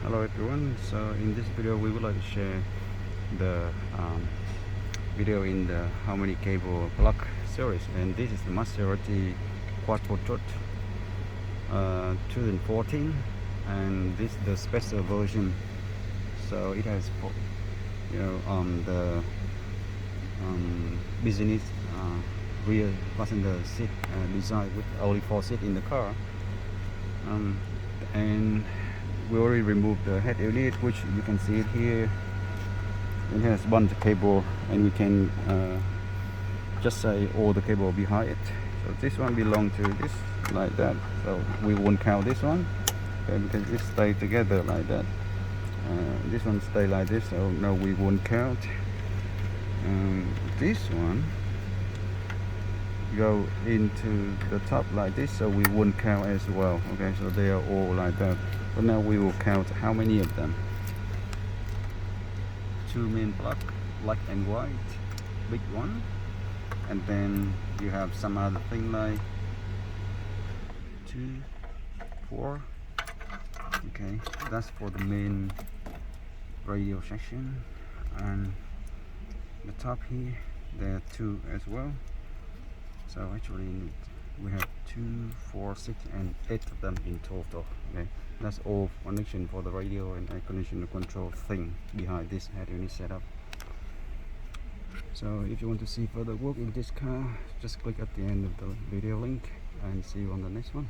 Hello everyone, so in this video we would like to share the video in the how many cable plug series, and this is the Maserati Quattroport 2014, and this is the special version. So it has the business rear passenger seat design with only 4 seats in the car, and we already removed the head unit, which you can see it here. It has one cable, and we can just say all the cable behind it. So this one belongs to this, like that, so we won't count this one, okay, because it stay together like that. This one stay like this, so no, we won't count. This one go into the top like this, so we won't count as well. Okay, so they are all like that. But now we will count how many of them. 2 main plug, black and white, big one, and then you have some other thing like 2, 4. Okay, that's for the main radio section, and the top here there are 2 as well. So actually we have 2, 4, 6, and 8 of them in total. Okay, that's all connection for the radio and air conditioner control thing behind this head unit setup. So if you want to see further work in this car, just click at the end of the video link, and see you on the next one.